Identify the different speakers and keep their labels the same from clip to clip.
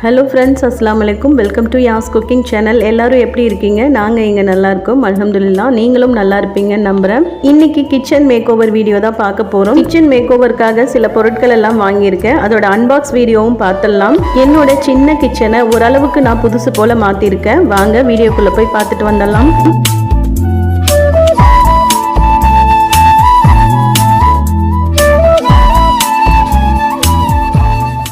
Speaker 1: Hello friends, அஸ்ஸலாமு அலைக்கும். Welcome to யாஸ் குக்கிங் சேனல். எல்லாரும் எப்படி இருக்கீங்க? நாங்கள் இங்கே நல்லா இருக்கோம், அல்ஹம்துலில்லாஹ். நீங்களும் நல்லா இருப்பீங்கன்னு நம்புகிறேன். இன்னைக்கு கிச்சன் மேக் ஓவர் வீடியோ தான் பார்க்க போகிறோம். கிச்சன் மேக் ஓவருக்காக சில பொருட்கள் எல்லாம் வாங்கியிருக்கேன். அதோட அன்பாக்ஸ் வீடியோவும் பார்த்துடலாம். என்னோட சின்ன கிச்சனை ஓரளவுக்கு நான் புதுசு போல் மாற்றிருக்கேன். வாங்க வீடியோக்குள்ளே போய் பார்த்துட்டு வந்துடலாம்.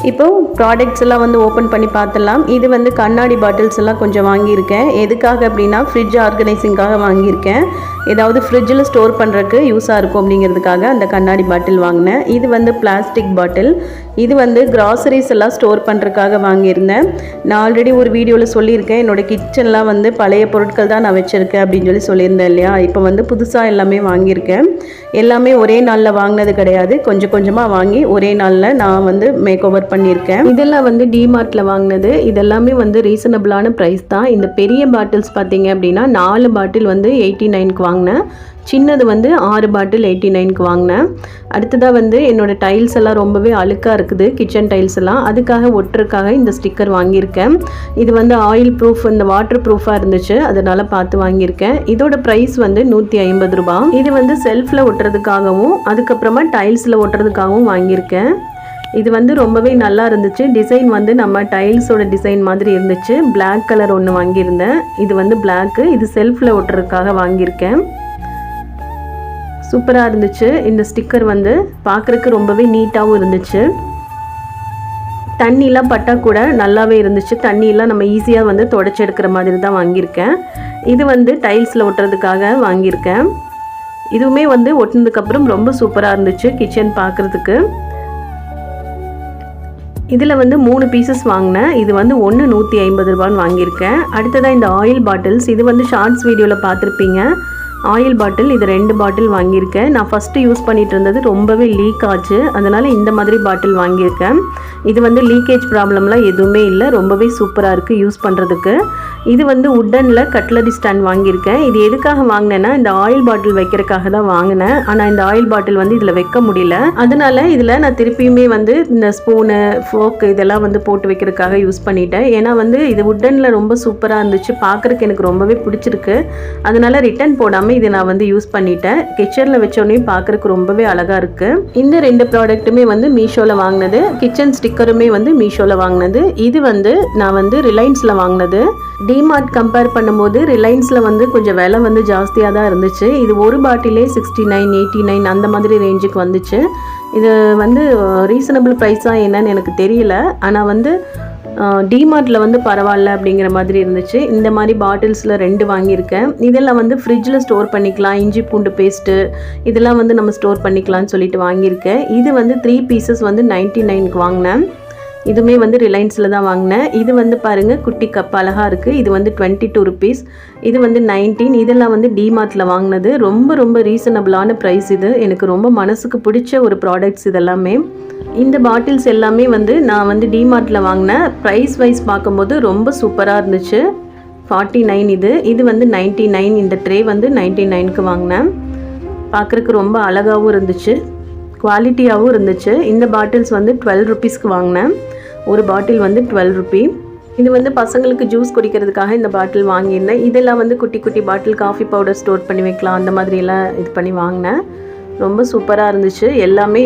Speaker 1: இப்போ ப்ராடக்ட்ஸ் எல்லாம் வந்து ஓப்பன் பண்ணி பார்த்துடலாம். இது வந்து கண்ணாடி பாட்டில்ஸ் எல்லாம் கொஞ்சம் வாங்கியிருக்கேன். எதுக்காக அப்படின்னா ஃப்ரிட்ஜ் ஆர்கனைசிங்காக வாங்கியிருக்கேன். ஏதாவது ஃப்ரிட்ஜில் ஸ்டோர் பண்ணுறதுக்கு யூஸாக இருக்கும் அப்படிங்கிறதுக்காக அந்த கண்ணாடி பாட்டில் வாங்கினேன். இது வந்து பிளாஸ்டிக் பாட்டில். இது வந்து கிராசரிஸ் எல்லாம் ஸ்டோர் பண்ணுறதுக்காக வாங்கியிருந்தேன். நான் ஆல்ரெடி ஒரு வீடியோவில் சொல்லியிருக்கேன், என்னோடய கிச்சன்லாம் வந்து பழைய பொருட்கள் தான் நான் வச்சுருக்கேன் அப்படின்னு சொல்லியிருந்தேன் இல்லையா. இப்போ வந்து புதுசாக எல்லாமே வாங்கியிருக்கேன். எல்லாமே ஒரே நாளில் வாங்கினது கிடையாது, கொஞ்சம் கொஞ்சமாக வாங்கி ஒரே நாளில் நான் வந்து மேக் ஓவர் பண்ணியிருக்கேன். இதெல்லாம் வந்து டிமார்ட்டில் வாங்கினது. இதெல்லாமே வந்து ரீசனபிளான ப்ரைஸ் தான். இந்த பெரிய பாட்டில்ஸ் பார்த்தீங்க அப்படின்னா 4 பாட்டில் வந்து 89க்கு வாங்கினேன். சின்னது வந்து 6 பாட்டில் 89க்கு வாங்கினேன். அடுத்ததாக வந்து என்னோடய டைல்ஸ் எல்லாம் ரொம்பவே அழுக்காக இருக்குது, கிச்சன் டைல்ஸ் எல்லாம். அதுக்காக ஒட்டுறதுக்காக இந்த ஸ்டிக்கர் வாங்கியிருக்கேன். இது வந்து ஆயில் ப்ரூஃப், இந்த வாட்டர் ப்ரூஃபாக இருந்துச்சு, அதனால் பார்த்து வாங்கியிருக்கேன். இதோட ப்ரைஸ் வந்து 150 ரூபாய். இது வந்து செல்ஃபில் ஒட்டுறதுக்காகவும் அதுக்கப்புறமா டைல்ஸில் ஒட்டுறதுக்காகவும் வாங்கியிருக்கேன். இது வந்து ரொம்பவே நல்லா இருந்துச்சு. டிசைன் வந்து நம்ம டைல்ஸோட டிசைன் மாதிரி இருந்துச்சு. பிளாக் கலர் ஒன்று வாங்கியிருந்தேன். இது வந்து பிளாக்கு. இது செல்ஃபில் ஒட்டுறதுக்காக வாங்கியிருக்கேன். சூப்பராக இருந்துச்சு. இந்த ஸ்டிக்கர் வந்து பார்க்குறதுக்கு ரொம்பவே நீட்டாகவும் இருந்துச்சு. தண்ணியெலாம் பட்டா கூட நல்லாவே இருந்துச்சு. தண்ணியெல்லாம் நம்ம ஈஸியாக வந்து தொடச்சி எடுக்கிற மாதிரி தான் வாங்கியிருக்கேன். இது வந்து டைல்ஸில் ஒட்டுறதுக்காக வாங்கியிருக்கேன். இதுவுமே வந்து ஒட்டினதுக்கப்புறம் ரொம்ப சூப்பராக இருந்துச்சு கிச்சன் பார்க்குறதுக்கு. இதில் வந்து 3 பீசஸ் வாங்கினேன். இது வந்து 150 ரூபான்னு வாங்கியிருக்கேன். அடுத்ததாக இந்த ஆயில் பாட்டில்ஸ். இது வந்து ஷார்ட்ஸ் வீடியோவில் பார்த்துருப்பீங்க. ஆயில் பாட்டில் இது 2 பாட்டில் வாங்கியிருக்கேன். நான் ஃபஸ்ட்டு யூஸ் பண்ணிகிட்டு இருந்தது ரொம்பவே லீக் ஆச்சு, அதனால் இந்த மாதிரி பாட்டில் வாங்கியிருக்கேன். இது வந்து லீக்கேஜ் ப்ராப்ளம்லாம் எதுவுமே இல்லை, ரொம்பவே சூப்பராக இருக்குது யூஸ் பண்ணுறதுக்கு. இது வந்து உட்டனில் கட்லரி ஸ்டாண்ட் வாங்கியிருக்கேன். இது எதுக்காக வாங்கினேன்னா இந்த ஆயில் பாட்டில் வைக்கிறதுக்காக தான் வாங்கினேன். ஆனால் இந்த ஆயில் பாட்டில் வந்து இதில் வைக்க முடியல, அதனால் இதில் நான் திருப்பியுமே வந்து இந்த ஸ்பூனு, ஃபோக்கு இதெல்லாம் வந்து போட்டு வைக்கிறதுக்காக யூஸ் பண்ணிட்டேன். ஏன்னா வந்து இது உட்டனில் ரொம்ப சூப்பராக இருந்துச்சு, பார்க்குறதுக்கு எனக்கு ரொம்பவே பிடிச்சிருக்கு. அதனால் ரிட்டன் போடாமல் இது நான் வந்து யூஸ் பண்ணிட்டேன். கிச்சனில் வச்சோடனே பார்க்குறதுக்கு ரொம்பவே அழகாக இருக்குது. இந்த 2 ப்ராடக்ட்டுமே வந்து மீஷோவில் வாங்கினது. கிச்சன் ஸ்டிக்கருமே வந்து மீஷோவில் வாங்கினது. இது வந்து நான் வந்து ரிலையன்ஸில் வாங்கினது. டிமார்ட் கம்பேர் பண்ணும்போது ரிலையன்ஸில் வந்து கொஞ்சம் விலை வந்து ஜாஸ்தியாக தான் இருந்துச்சு. இது ஒரு பாட்டிலே 69, 89 அந்த மாதிரி ரேஞ்சுக்கு வந்துச்சு. இது வந்து ரீசனபிள் ப்ரைஸாக என்னன்னு எனக்கு தெரியல. ஆனால் வந்து டிமார்ட்டில் வந்து பரவாயில்ல அப்படிங்கிற மாதிரி இருந்துச்சு. இந்த மாதிரி பாட்டில்ஸில் 2 வாங்கியிருக்கேன். இதெல்லாம் வந்து ஃப்ரிட்ஜில் ஸ்டோர் பண்ணிக்கலாம். இஞ்சி பூண்டு பேஸ்ட்டு இதெல்லாம் வந்து நம்ம ஸ்டோர் பண்ணிக்கலாம்னு சொல்லிட்டு வாங்கியிருக்கேன். இது வந்து 3 பீசஸ் வந்து 99க்கு வாங்கினேன். இதுவுமே வந்து ரிலையன்ஸில் தான் வாங்கினேன். இது வந்து பாருங்கள், குட்டி கப் அழகாக இருக்குது. இது வந்து 22 ருபீஸ். இது வந்து 19. இதெல்லாம் வந்து டிமார்ட்டில் வாங்கினது. ரொம்ப ரொம்ப ரீசனபிளான ப்ரைஸ். இது எனக்கு ரொம்ப மனசுக்கு பிடிச்ச ஒரு ப்ராடக்ட்ஸ் இதெல்லாமே. இந்த பாட்டில்ஸ் எல்லாமே வந்து நான் வந்து டிமார்ட்டில் வாங்கினேன். ப்ரைஸ் வைஸ் பார்க்கும்போது ரொம்ப சூப்பராக இருந்துச்சு. 49 இது வந்து 99. இந்த ட்ரே வந்து 99க்கு வாங்கினேன். பார்க்குறதுக்கு ரொம்ப அழகாகவும் இருந்துச்சு, குவாலிட்டியாகவும் இருந்துச்சு. இந்த பாட்டில்ஸ் வந்து 12 ருபீஸ்க்கு வாங்கினேன். ஒரு பாட்டில் வந்து 12 ருபி. இது வந்து பசங்களுக்கு ஜூஸ் குடிக்கிறதுக்காக இந்த பாட்டில் வாங்கியிருந்தேன். இதெல்லாம் வந்து குட்டி குட்டி பாட்டில், காஃபி பவுடர் ஸ்டோர் பண்ணி வைக்கலாம், அந்த மாதிரியெல்லாம் இது பண்ணி வாங்கினேன். ரொம்ப சூப்பராக இருந்துச்சு.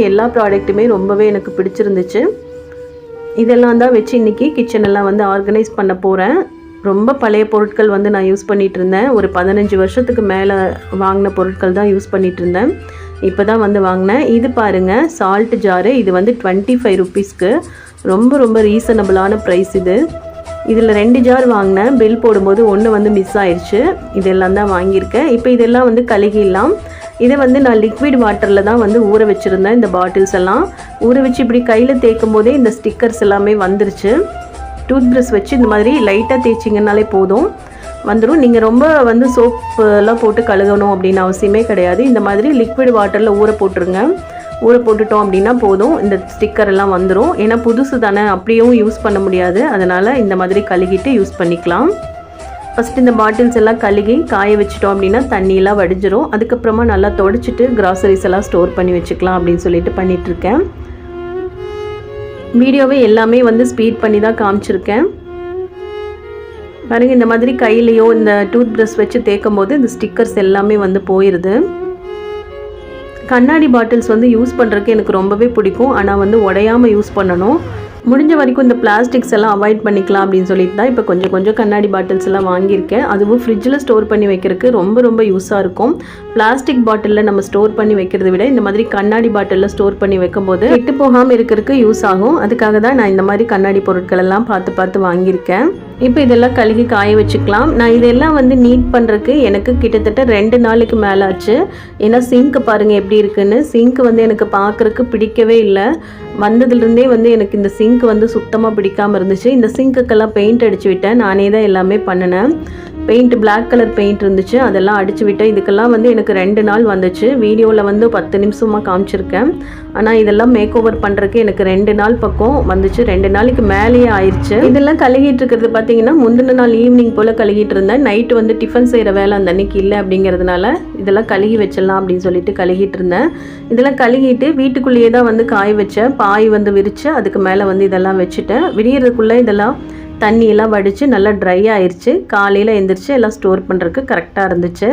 Speaker 1: எல்லா ப்ராடக்ட்டுமே ரொம்பவே எனக்கு பிடிச்சிருந்துச்சு. இதெல்லாம் தான் வச்சு இன்றைக்கி கிச்சனெல்லாம் வந்து ஆர்கனைஸ் பண்ண போகிறேன். ரொம்ப பழைய பொருட்கள் வந்து நான் யூஸ் பண்ணிகிட்டு இருந்தேன். ஒரு 15 வருஷத்துக்கு மேலே வாங்கின பொருட்கள் தான் யூஸ் பண்ணிகிட்டு இருந்தேன். இப்போ தான் வந்து வாங்கினேன். இது பாருங்கள், சால்ட் ஜாரு. இது வந்து 25 ருபீஸ்க்கு ரொம்ப ரொம்ப ரீசனபிளான ப்ரைஸ். இதில் 2 ஜார் வாங்கினேன். பில் போடும்போது 1 வந்து மிஸ் ஆயிடுச்சு. இதெல்லாம் தான் வாங்கியிருக்கேன். இப்போ இதெல்லாம் வந்து கழுகிடலாம். இதை வந்து நான் லிக்விட் வாட்டரில் தான் வந்து ஊற வச்சுருந்தேன். இந்த பாட்டில்ஸ் எல்லாம் ஊற வச்சு இப்படி கையில் தேய்க்கும் போதே இந்த ஸ்டிக்கர்ஸ் எல்லாமே வந்துருச்சு. டூத் ப்ரஷ் வச்சு இந்த மாதிரி லைட்டாக தேய்ச்சிங்கனாலே போதும், வந்துடும். நீங்கள் ரொம்ப வந்து சோப்பெல்லாம் போட்டு கழுகணும் அப்படின்னு அவசியமே கிடையாது. இந்த மாதிரி லிக்விட் வாட்டரில் ஊற போட்டுருங்க. ஊற போட்டுட்டோம் அப்படின்னா போதும், இந்த ஸ்டிக்கர் எல்லாம் வந்துடும். ஏன்னா புதுசு தானே, அப்படியும் யூஸ் பண்ண முடியாது. அதனால் இந்த மாதிரி கழுகிட்டு யூஸ் பண்ணிக்கலாம். ஃபஸ்ட்டு இந்த பாட்டில்ஸ் எல்லாம் கழுகி காய வச்சிட்டோம் அப்படின்னா தண்ணியெல்லாம் வடிஞ்சிரும். அதுக்கப்புறமா நல்லா தொடச்சிட்டு கிராசரிஸ் எல்லாம் ஸ்டோர் பண்ணி வச்சுக்கலாம் அப்படின்னு சொல்லிட்டு பண்ணிகிட்ருக்கேன். வீடியோவை எல்லாமே வந்து ஸ்பீட் பண்ணி தான் காமிச்சிருக்கேன். பாருங்கள், இந்த மாதிரி கையிலையோ இந்த டூத் ப்ரஷ் வச்சு தேய்க்கும் போது இந்த ஸ்டிக்கர்ஸ் எல்லாமே வந்து போயிடுது. கண்ணாடி பாட்டில்ஸ் வந்து யூஸ் பண்ணுறதுக்கு எனக்கு ரொம்பவே பிடிக்கும். ஆனால் வந்து உடையாமல் யூஸ் பண்ணணும். முடிஞ்ச வரைக்கும் இந்த பிளாஸ்டிக்ஸ் எல்லாம் அவாய்ட் பண்ணிக்கலாம் அப்படின்னு சொல்லிட்டு தான் இப்போ கொஞ்சம் கொஞ்சம் கண்ணாடி பாட்டில்ஸ் எல்லாம் வாங்கியிருக்கேன். அதுவும் ஃப்ரிட்ஜில் ஸ்டோர் பண்ணி வைக்கிறதுக்கு ரொம்ப ரொம்ப யூஸாக இருக்கும். பிளாஸ்டிக் பாட்டிலில் நம்ம ஸ்டோர் பண்ணி வைக்கிறத விட இந்த மாதிரி கண்ணாடி பாட்டிலில் ஸ்டோர் பண்ணி வைக்கும்போது கெட்டு போகாமல் இருக்கிறதுக்கு யூஸ் ஆகும். அதுக்காக தான் நான் இந்த மாதிரி கண்ணாடி பொருட்கள் எல்லாம் பார்த்து வாங்கியிருக்கேன். இப்போ இதெல்லாம் கழுகி காய வச்சுக்கலாம். நான் இதெல்லாம் வந்து நீட் பண்ணுறதுக்கு எனக்கு கிட்டத்தட்ட 2 நாளுக்கு மேலே ஆச்சு. ஏன்னா சிங்க் பாருங்கள் எப்படி இருக்குன்னு. சிங்க் வந்து எனக்கு பார்க்குறக்கு பிடிக்கவே இல்லை. வந்ததுலேருந்தே வந்து எனக்கு இந்த சிங்க் வந்து சுத்தமாக பிடிக்காமல் இருந்துச்சு. இந்த சிங்க்குக்கெல்லாம் பெயிண்ட் அடித்து விட்டேன். நானே தான் எல்லாமே பண்ணினேன். பெயிண்ட் பிளாக் கலர் பெயிண்ட் இருந்துச்சு, அதெல்லாம் அடித்து விட்டேன். இதுக்கெல்லாம் வந்து எனக்கு 2 நாள் வந்துச்சு. வீடியோவில் வந்து 10 நிமிஷமாக காமிச்சிருக்கேன். ஆனால் இதெல்லாம் மேக் ஓவர் பண்ணுறதுக்கு எனக்கு 2 நாள் பக்கம் வந்துச்சு. 2 நாளைக்கு மேலேயே ஆயிடுச்சு. இதெல்லாம் கழுகிட்டு இருக்கிறது பார்த்தீங்கன்னா முந்தின நாள் ஈவினிங் போல் கழுகிட்டு இருந்தேன். நைட்டு வந்து டிஃபன் செய்கிற வேலை அந்த அன்னைக்கு இல்லை அப்படிங்கிறதுனால இதெல்லாம் கழுகி வச்சிடலாம் அப்படின்னு சொல்லிட்டு கழுகிட்டு இருந்தேன். இதெல்லாம் கழுகிட்டு வீட்டுக்குள்ளேயே தான் வந்து காய வச்சேன். பாய் வந்து விரித்து அதுக்கு மேலே வந்து இதெல்லாம் வச்சுட்டேன். விடியறதுக்குள்ளே இதெல்லாம் தண்ணியெல்லாம் வடித்து நல்லா ட்ரை ஆயிடுச்சு. காலையில் எழுந்திரிச்சு எல்லாம் ஸ்டோர் பண்ணுறதுக்கு கரெக்டாக இருந்துச்சு.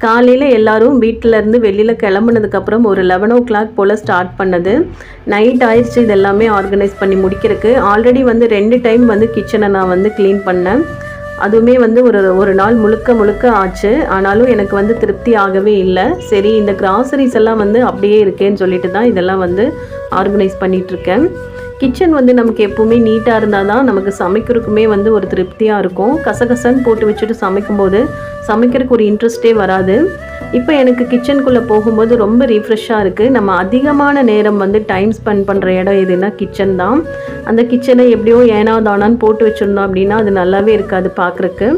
Speaker 1: காலையில் எல்லோரும் வீட்டிலேருந்து வெளியில் கிளம்புனதுக்கப்புறம் ஒரு 11 o'clock போல் ஸ்டார்ட் பண்ணது. நைட் ஆயிடுச்சு இதெல்லாமே ஆர்கனைஸ் பண்ணி முடிக்கிறதுக்கு. ஆல்ரெடி வந்து 2 டைம் வந்து கிச்சனை நான் வந்து க்ளீன் பண்ணேன். அதுவுமே வந்து ஒரு நாள் முழுக்க ஆச்சு. ஆனாலும் எனக்கு வந்து திருப்தி ஆகவே இல்லை. சரி, இந்த கிராசரிஸ் எல்லாம் வந்து அப்படியே இருக்கேன்னு சொல்லிட்டு தான் இதெல்லாம் வந்து ஆர்கனைஸ் பண்ணிகிட்ருக்கேன். கிச்சன் வந்து நமக்கு எப்போவுமே நீட்டாக இருந்தால் தான் நமக்கு சமைக்கிறதுக்குமே வந்து ஒரு திருப்தியாக இருக்கும். கசகசன்னு போட்டு வச்சுட்டு சமைக்கும்போது சமைக்கிறதுக்கு ஒரு இன்ட்ரெஸ்ட்டே வராது. இப்போ எனக்கு கிச்சனுக்குள்ளே போகும்போது ரொம்ப ரீஃப்ரெஷ்ஷாக இருக்குது. நம்ம அதிகமான நேரம் வந்து டைம் ஸ்பெண்ட் பண்ணுற இடம் எதுனா கிச்சன் தான். அந்த கிச்சனை எப்படியோ ஏனா தானான்னு போட்டு வச்சுருந்தோம் அப்படின்னா அது நல்லாவே இருக்காது பார்க்குறக்கு.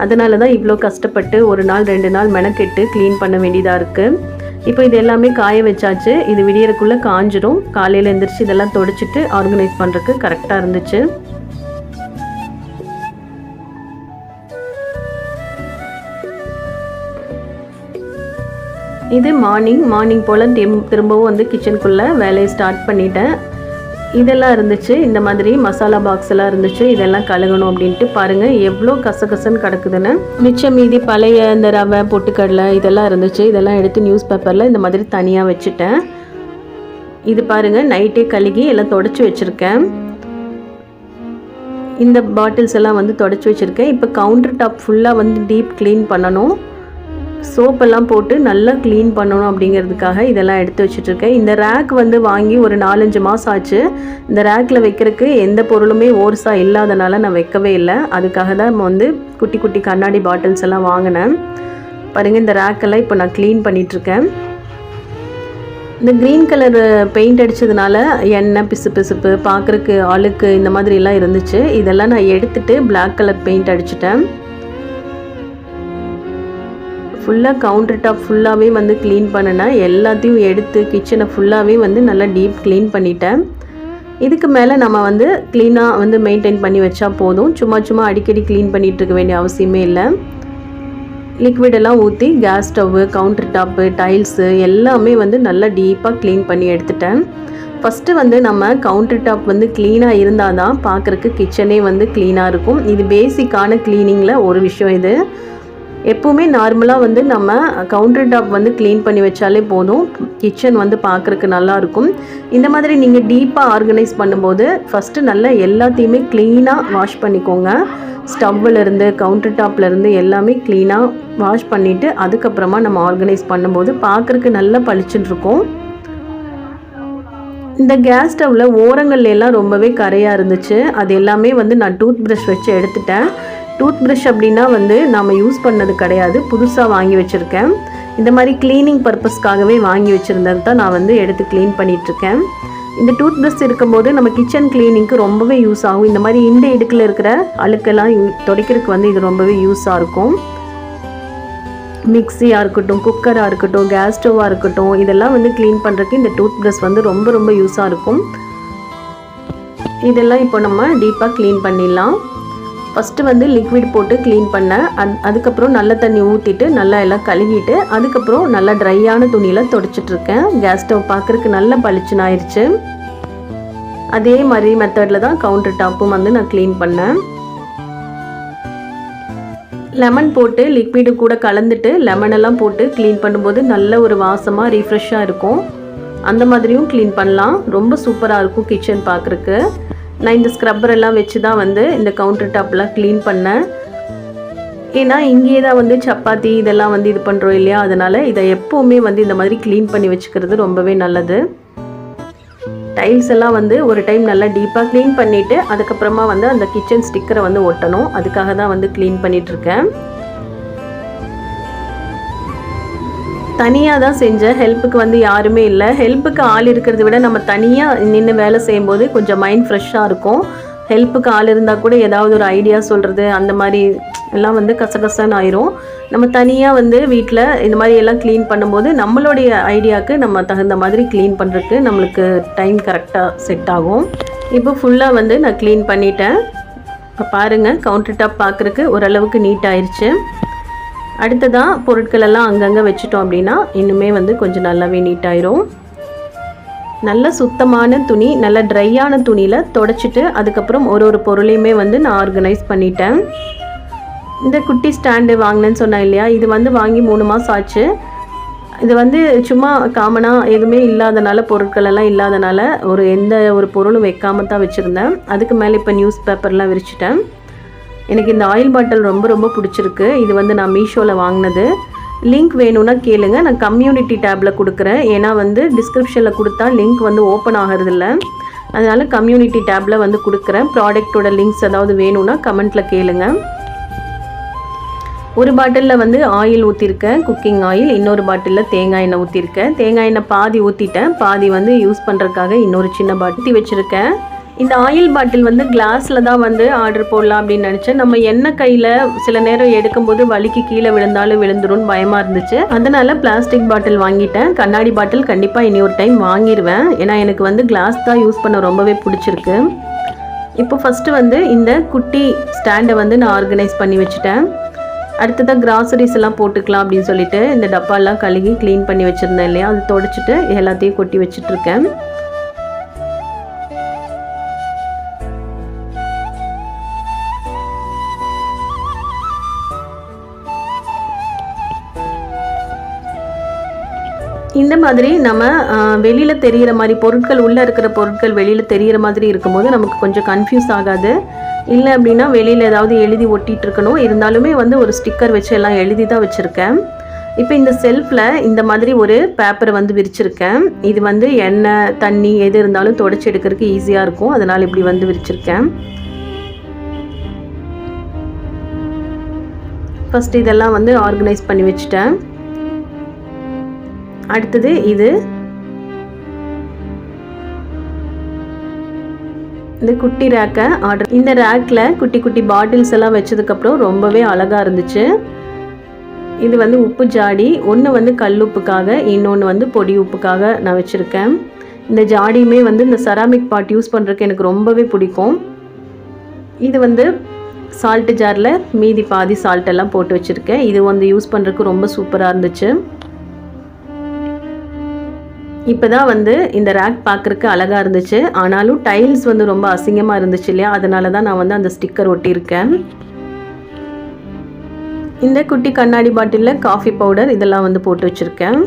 Speaker 1: அதனால தான் இவ்வளோ கஷ்டப்பட்டு 1 நாள் 2 நாள் மெனக்கெட்டு க்ளீன் பண்ண வேண்டியதாக இருக்குது. இப்போ இது எல்லாமே காய வச்சாச்சு. இது விடியறக்குள்ளே காஞ்சிடும். காலையில் எழுந்திரிச்சு இதெல்லாம் துடைச்சிட்டு ஆர்கனைஸ் பண்ணுறதுக்கு கரெக்டாக இருந்துச்சு. இது மார்னிங் போல் திரும்பவும் வந்து கிச்சனுக்குள்ளே வேலையை ஸ்டார்ட் பண்ணிட்டேன். இதெல்லாம் இருந்துச்சு. இந்த மாதிரி மசாலா பாக்ஸ் எல்லாம் இருந்துச்சு. இதெல்லாம் கழுகணும் அப்படின்ட்டு பாருங்கள் எவ்வளோ கசகசன்னு கிடக்குதுன்னு. மிச்சம் மீதி பழைய இந்த ரவை பொட்டுக்கடலை இதெல்லாம் இருந்துச்சு. இதெல்லாம் எடுத்து நியூஸ் பேப்பரில் இந்த மாதிரி தனியாக வச்சுட்டேன். இது பாருங்கள் நைட்டே கழுகி எல்லாம் தொடச்சி வச்சுருக்கேன். இந்த பாட்டில்ஸ் எல்லாம் வந்து தொடச்சி வச்சுருக்கேன். இப்போ கவுண்டர் டாப் ஃபுல்லாக வந்து டீப் க்ளீன் பண்ணணும். சோப்பெல்லாம் போட்டு நல்லா க்ளீன் பண்ணணும் அப்படிங்கிறதுக்காக இதெல்லாம் எடுத்து வச்சுட்ருக்கேன். இந்த ரேக் வந்து வாங்கி ஒரு 4-5 மாதம் ஆச்சு. இந்த ரேக்கில் வைக்கிறதுக்கு எந்த பொருளுமே ஓர்ஸாக இல்லாதனால நான் வைக்கவே இல்லை. அதுக்காக தான் வந்து குட்டி கண்ணாடி பாட்டில்ஸ் எல்லாம் வாங்கினேன். பாருங்கள், இந்த ரேக்கெல்லாம் இப்போ நான் க்ளீன் பண்ணிகிட்ருக்கேன். இந்த க்ரீன் கலர் பெயிண்ட் அடித்ததுனால எண்ணெய் பிசுப்பு பார்க்குறக்கு அழுக்கு இந்த மாதிரிலாம் இருந்துச்சு. இதெல்லாம் நான் எடுத்துகிட்டு பிளாக் கலர் பெயிண்ட் அடிச்சிட்டேன். ஃபுல்லாக கவுண்டர் டாப் ஃபுல்லாகவே வந்து க்ளீன் பண்ணினேன். எல்லாத்தையும் எடுத்து கிச்சனை ஃபுல்லாகவே வந்து நல்லா டீப் க்ளீன் பண்ணிட்டேன். இதுக்கு மேலே நம்ம வந்து க்ளீனாக வந்து மெயின்டைன் பண்ணி வச்சா போதும். சும்மா அடிக்கடி க்ளீன் பண்ணிகிட்டு இருக்க வேண்டிய அவசியமே இல்லை. லிக்விடெல்லாம் ஊற்றி gas stove, counter top, tiles எல்லாமே வந்து நல்லா டீப்பாக க்ளீன் பண்ணி எடுத்துட்டேன். ஃபஸ்ட்டு வந்து நம்ம கவுண்டர் டாப் வந்து க்ளீனாக இருந்தால் தான் பார்க்குறக்கு கிச்சனே வந்து க்ளீனாக இருக்கும். இது பேசிக்கான க்ளீனிங்கில் ஒரு விஷயம். இது எப்போவுமே நார்மலாக வந்து நம்ம கவுண்டர் டாப் வந்து க்ளீன் பண்ணி வச்சாலே போதும். கிச்சன் வந்து பார்க்குறக்கு நல்லாயிருக்கும். இந்த மாதிரி நீங்கள் டீப்பாக ஆர்கனைஸ் பண்ணும்போது ஃபஸ்ட்டு நல்லா எல்லாத்தையுமே க்ளீனாக வாஷ் பண்ணிக்கோங்க. ஸ்டவ்விலேருந்து கவுண்டர் டாப்லேருந்து எல்லாமே க்ளீனாக வாஷ் பண்ணிவிட்டு அதுக்கப்புறமா நம்ம ஆர்கனைஸ் பண்ணும்போது பார்க்குறக்கு நல்லா பளிச்சுன்னு இருக்கும். இந்த கேஸ் ஸ்டவ்வில் ஓரங்கள்லாம் ரொம்பவே கரையாக இருந்துச்சு. அது எல்லாமே வந்து நான் டூத் ப்ரஷ் வச்சு எடுத்துட்டேன். டூத் ப்ரஷ் அப்படின்னா வந்து நாம் யூஸ் பண்ணது கிடையாது, புதுசாக வாங்கி வச்சுருக்கேன். இந்த மாதிரி க்ளீனிங் பர்பஸ்க்காகவே வாங்கி வச்சுருந்தது தான் நான் வந்து எடுத்து க்ளீன் பண்ணிகிட்ருக்கேன். இந்த டூத் ப்ரஷ் இருக்கும்போது நம்ம கிச்சன் க்ளீனிங்க்கு ரொம்பவே யூஸ் ஆகும். இந்த மாதிரி இந்த இடுக்கில் இருக்கிற அழுக்கெல்லாம் துடைக்கிறதுக்கு வந்து இது ரொம்பவே யூஸாக இருக்கும். மிக்ஸியாக இருக்கட்டும், குக்கராக இருக்கட்டும், கேஸ் ஸ்டவ்வாக இருக்கட்டும், இதெல்லாம் வந்து க்ளீன் பண்ணுறதுக்கு இந்த டூத் ப்ரஷ் வந்து ரொம்ப யூஸாக இருக்கும். இதெல்லாம் இப்போ நம்ம டீப்பாக க்ளீன் பண்ணிடலாம். ஃபஸ்ட்டு வந்து லிக்விட் போட்டு க்ளீன் பண்ணேன். அதுக்கப்புறம் நல்ல தண்ணி ஊற்றிட்டு நல்லா எல்லாம் கழுவிட்டு அதுக்கப்புறம் நல்லா ட்ரையான துணியில் துடைச்சிட்ருக்கேன். கேஸ் ஸ்டவ் பார்க்குறதுக்கு நல்லா பளிச்சுன்னு ஆயிடுச்சு. அதே மாதிரி மெத்தடில் தான் கவுண்டர் டாப்பும் வந்து நான் க்ளீன் பண்ணேன். லெமன் போட்டு லிக்விடு கூட கலந்துட்டு லெமனெல்லாம் போட்டு க்ளீன் பண்ணும்போது நல்ல ஒரு வாசமாக ரீஃப்ரெஷ்ஷாக இருக்கும். அந்த மாதிரியும் க்ளீன் பண்ணலாம். ரொம்ப சூப்பராக இருக்கும் கிச்சன் பார்க்குறக்கு. நான் இந்த ஸ்க்ரப்பர் எல்லாம் வச்சு தான் வந்து இந்த கவுண்டர் டாப்லாம் க்ளீன் பண்ணேன். ஏன்னா இங்கேயே தான் வந்து சப்பாத்தி இதெல்லாம் வந்து இது பண்ணுறோம் இல்லையா, அதனால் இதை எப்போவுமே வந்து இந்த மாதிரி க்ளீன் பண்ணி வச்சுக்கிறது ரொம்பவே நல்லது. டைல்ஸ் எல்லாம் வந்து ஒரு டைம் நல்லா டீப்பாக க்ளீன் பண்ணிவிட்டு அதுக்கப்புறமா வந்து அந்த கிச்சன் ஸ்டிக்கரை வந்து ஒட்டணும். அதுக்காக தான் வந்து க்ளீன் பண்ணிகிட்ருக்கேன். தனியாக தான் செஞ்சேன். ஹெல்ப்புக்கு வந்து யாருமே இல்லை. ஹெல்ப்புக்கு ஆள் இருக்கிறத விட நம்ம தனியாக நின்று வேலை செய்யும்போது கொஞ்சம் மைண்ட் ஃப்ரெஷ்ஷாக இருக்கும். ஹெல்ப்புக்கு ஆள் இருந்தால் கூட ஏதாவது ஒரு ஐடியா சொல்கிறது அந்த மாதிரி எல்லாம் வந்து கசகசன்னு ஆயிரும். நம்ம தனியாக வந்து வீட்டில் இந்த மாதிரி எல்லாம் க்ளீன் பண்ணும்போது நம்மளுடைய ஐடியாவுக்கு நம்ம தகுந்த மாதிரி க்ளீன் பண்ணுறதுக்கு நம்மளுக்கு டைம் கரெக்டாக செட் ஆகும். இப்போ ஃபுல்லாக வந்து நான் க்ளீன் பண்ணிட்டேன். இப்போ பாருங்கள், கவுண்டர் டாப் பார்க்குறக்கு ஓரளவுக்கு நீட் ஆயிடுச்சு. அடுத்ததாக பொருட்கள் எல்லாம் அங்கங்கே வச்சுட்டோம் அப்படின்னா இன்னுமே வந்து கொஞ்சம் நல்லாவே நீட் ஆயிரும். நல்ல சுத்தமான துணி, நல்ல ட்ரையான துணியில் தொடச்சிட்டு அதுக்கப்புறம் ஒரு பொருளையுமே வந்து நான் ஆர்கனைஸ் பண்ணிட்டேன். இந்த குட்டி ஸ்டாண்டு வாங்கினேன்னு சொன்னேன் இல்லையா, இது வந்து வாங்கி 3 மாதம் ஆச்சு. இது வந்து சும்மா காமனாக எதுவுமே இல்லாதனால, பொருட்கள் எல்லாம் இல்லாதனால எந்த ஒரு பொருளும் வைக்காம தான் வச்சுருந்தேன். அதுக்கு மேலே இப்போ நியூஸ் பேப்பர்லாம் விரிச்சிட்டேன். எனக்கு இந்த ஆயில் பாட்டில் ரொம்ப ரொம்ப பிடிச்சிருக்கு. இது வந்து நான் மீஷோவில் வாங்கினது. லிங்க் வேணும்னா கேளுங்க, நான் கம்யூனிட்டி டேப்பில் கொடுக்குறேன். ஏன்னா வந்து டிஸ்கிரிப்ஷனில் கொடுத்தா லிங்க் வந்து ஓப்பன் ஆகிறதில்ல, அதனால் கம்யூனிட்டி டேப்பில் வந்து கொடுக்குறேன். ப்ராடக்டோட லிங்க்ஸ் ஏதாவது வேணும்னா கமெண்ட்டில் கேளுங்க. ஒரு பாட்டிலில் வந்து ஆயில் ஊற்றிருக்கேன், குக்கிங் ஆயில். இன்னொரு பாட்டிலில் தேங்காய் எண்ணெய் ஊற்றிருக்கேன். தேங்காய் எண்ணெய் பாதி ஊற்றிட்டேன், பாதி வந்து யூஸ் பண்ணுறதுக்காக இன்னொரு சின்ன பாட்டில் வச்சுருக்கேன். இந்த ஆயில் பாட்டில் வந்து கிளாஸில் தான் வந்து ஆர்டர் போடலாம் அப்படின்னு நினச்சேன். நம்ம எண்ணெய் கையில் சில நேரம் எடுக்கும்போது வலிக்கு கீழே விழுந்தாலும் விழுந்துரும்னு பயமாக இருந்துச்சு. அதனால் பிளாஸ்டிக் பாட்டில் வாங்கிட்டேன். கண்ணாடி பாட்டில் கண்டிப்பாக இனி ஒரு டைம் வாங்கிடுவேன். ஏன்னா எனக்கு வந்து கிளாஸ் தான் யூஸ் பண்ண ரொம்பவே பிடிச்சிருக்கு. இப்போ ஃபஸ்ட்டு வந்து இந்த குட்டி ஸ்டாண்டை வந்து நான் ஆர்கனைஸ் பண்ணி வச்சுட்டேன். அடுத்ததாக கிராசரிஸ் எல்லாம் போட்டுக்கலாம் அப்படின்னு சொல்லிட்டு இந்த டப்பாலாம் கழுகி க்ளீன் பண்ணி வச்சுருந்தேன் இல்லையா, அது தொடச்சிட்டு எல்லாத்தையும் கொட்டி வச்சுட்ருக்கேன். இந்த மாதிரி நம்ம வெளியில் தெரிகிற மாதிரி பொருட்கள், உள்ளே இருக்கிற பொருட்கள் வெளியில் தெரிகிற மாதிரி இருக்கும்போது நமக்கு கொஞ்சம் கன்ஃபியூஸ் ஆகாது. இல்லை அப்படின்னா வெளியில் ஏதாவது எழுதி ஒட்டிகிட்டு இருக்கணும். இருந்தாலுமே வந்து ஒரு ஸ்டிக்கர் வச்சு எல்லாம் எழுதி தான் வச்சுருக்கேன். இப்போ இந்த செல்ஃபில் இந்த மாதிரி ஒரு பேப்பரை வந்து விரிச்சிருக்கேன். இது வந்து எண்ணெய் தண்ணி எது இருந்தாலும் தொடச்சி எடுக்கிறதுக்கு ஈஸியாக இருக்கும், அதனால் இப்படி வந்து விரிச்சிருக்கேன். ஃபஸ்ட் இதெல்லாம் வந்து ஆர்கனைஸ் பண்ணி வச்சுட்டேன். அடுத்தது இந்த குட்டி ரேக்கை ஆர்டர். இந்த ரேக்கில் குட்டி குட்டி பாட்டில்ஸ் எல்லாம் வச்சதுக்கப்புறம் ரொம்பவே அழகாக இருந்துச்சு. இது வந்து உப்பு ஜாடி, ஒன்று வந்து கல் உப்புக்காக, இன்னொன்று வந்து பொடி உப்புக்காக நான் வச்சுருக்கேன். இந்த ஜாடியுமே வந்து இந்த செராமிக் பாட் யூஸ் பண்ணுறதுக்கு எனக்கு ரொம்பவே பிடிக்கும். இது வந்து சால்ட்டு ஜாரில் மீதி பாதி சால்ட்டெல்லாம் போட்டு வச்சுருக்கேன். இது வந்து யூஸ் பண்ணுறதுக்கு ரொம்ப சூப்பராக இருந்துச்சு. இப்போ தான் வந்து இந்த ரேக் பார்க்குறக்கு அழகாக இருந்துச்சு. ஆனாலும் டைல்ஸ் வந்து ரொம்ப அசிங்கமாக இருந்துச்சு இல்லையா, அதனால தான் நான் வந்து அந்த ஸ்டிக்கர் ஒட்டியிருக்கேன். இந்த குட்டி கண்ணாடி பாட்டிலில் காஃபி பவுடர் இதெல்லாம் வந்து போட்டு வச்சுருக்கேன்.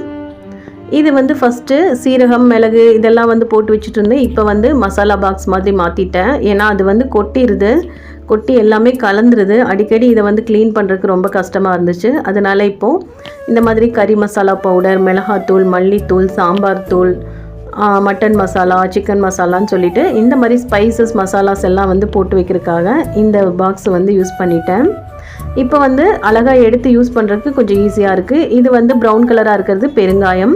Speaker 1: இது வந்து ஃபஸ்ட்டு சீரகம் மிளகு இதெல்லாம் வந்து போட்டு வச்சுட்டு இருந்தேன். இப்போ வந்து மசாலா பாக்ஸ் மாதிரி மாற்றிட்டேன். ஏன்னா அது வந்து கொட்டி எல்லாமே கலந்துருது. அடிக்கடி இதை வந்து க்ளீன் பண்ணுறதுக்கு ரொம்ப கஷ்டமாக இருந்துச்சு. அதனால் இப்போது இந்த மாதிரி கறி மசாலா பவுடர், மிளகாத்தூள், மல்லித்தூள், சாம்பார் தூள், மட்டன் மசாலா, சிக்கன் மசாலான்னு சொல்லிட்டு இந்த மாதிரி ஸ்பைசஸ் மசாலாஸ் எல்லாம் வந்து போட்டு வைக்கிறதுக்காக இந்த பாக்ஸ் வந்து யூஸ் பண்ணிட்டேன். இப்போ வந்து அழகாக எடுத்து யூஸ் பண்ணுறதுக்கு கொஞ்சம் ஈஸியாக இருக்குது. இது வந்து ப்ரௌன் கலராக இருக்கிறது பெருங்காயம்.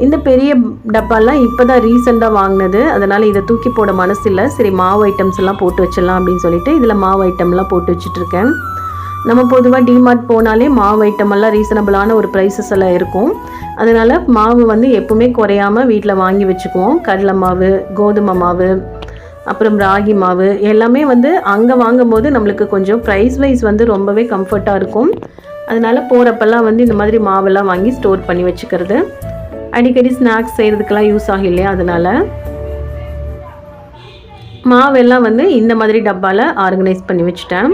Speaker 1: இந்த பெரிய டப்பாலாம் இப்போ தான் ரீசெண்டாக வாங்கினது, அதனால் இதை தூக்கி போட மனசு இல்லை. சரி, மாவு ஐட்டம்ஸ் எல்லாம் போட்டு வச்சிடலாம் அப்படின்னு சொல்லிட்டு இதில் மாவு ஐட்டம்லாம் போட்டு வச்சுட்ருக்கேன். நம்ம பொதுவாக டிமார்ட் போனாலே மாவு ஐட்டம் எல்லாம் ரீசனபிளான ஒரு ப்ரைஸஸ் எல்லாம் இருக்கும். அதனால் மாவு வந்து எப்பவுமே குறையாமல் வீட்டில் வாங்கி வச்சுக்குவோம். கடலை மாவு, கோதுமை மாவு, அப்புறம் ராகி மாவு எல்லாமே வந்து அங்கே வாங்கும்போது நம்மளுக்கு கொஞ்சம் ப்ரைஸ் வைஸ் வந்து ரொம்பவே கம்ஃபர்ட்டாக இருக்கும். அதனால் போகிறப்பெல்லாம் வந்து இந்த மாதிரி மாவெல்லாம் வாங்கி ஸ்டோர் பண்ணி வச்சுக்கிறது. அடிக்கடி ஸ்நாக்ஸ் செய்கிறதுக்கெல்லாம் யூஸ் ஆகும் இல்லையா, அதனால் மாவெல்லாம் வந்து இந்த மாதிரி டப்பாவில் ஆர்கனைஸ் பண்ணி வச்சுட்டேன்.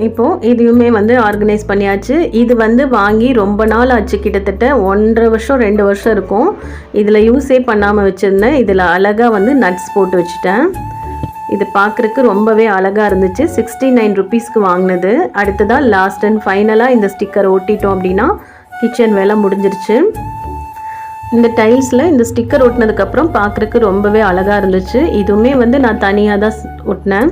Speaker 1: இப்போது இதையுமே வந்து ஆர்கனைஸ் பண்ணியாச்சு. இது வந்து வாங்கி ரொம்ப நாள் ஆச்சு, கிட்டத்தட்ட 1.5 வருஷம் 2 வருஷம் இருக்கும். இதில் யூஸே பண்ணாமல் வச்சுருந்தேன். இதில் அழகாக வந்து நட்ஸ் போட்டு வச்சுட்டேன். இது பார்க்குறக்கு ரொம்பவே அழகாக இருந்துச்சு. 69 ருபீஸ்க்கு வாங்கினது. அடுத்ததாக லாஸ்ட் அண்ட் ஃபைனலாக இந்த ஸ்டிக்கர் ஒட்டிட்டோம் அப்படின்னா கிச்சன் வேலை முடிஞ்சிருச்சு. இந்த டைல்ஸில் இந்த ஸ்டிக்கர் ஒட்டினதுக்கப்புறம் பார்க்குறக்கு ரொம்பவே அழகாக இருந்துச்சு. இதுவுமே வந்து நான் தனியாக தான் ஒட்டினேன்,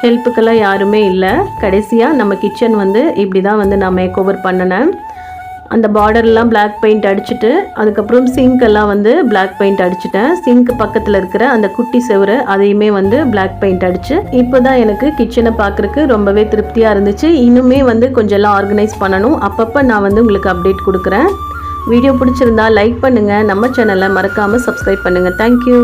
Speaker 1: ஹெல்ப்புக்கெல்லாம் யாருமே இல்லை. கடைசியாக நம்ம கிச்சன் வந்து இப்படி தான் வந்து நான் மேக் ஓவர் பண்ணினேன். அந்த பார்டர்லாம் பிளாக் பெயிண்ட் அடிச்சுட்டு அதுக்கப்புறம் சிங்க்கெல்லாம் வந்து பிளாக் பெயிண்ட் அடிச்சுட்டேன். சிங்க் பக்கத்தில் இருக்கிற அந்த குட்டி செவரு அதையுமே வந்து பிளாக் பெயிண்ட் அடிச்சு இப்போ தான் எனக்கு கிச்சனை பார்க்குறக்கு ரொம்பவே திருப்தியாக இருந்துச்சு. இன்னுமே வந்து கொஞ்சம் எல்லாம் ஆர்கனைஸ் பண்ணணும். அப்பப்போ நான் வந்து உங்களுக்கு அப்டேட் கொடுக்குறேன். வீடியோ பிடிச்சிருந்தா லைக் பண்ணுங்கள், நம்ம சேனலை மறக்காமல் சப்ஸ்கிரைப் பண்ணுங்கள். தேங்க்யூ.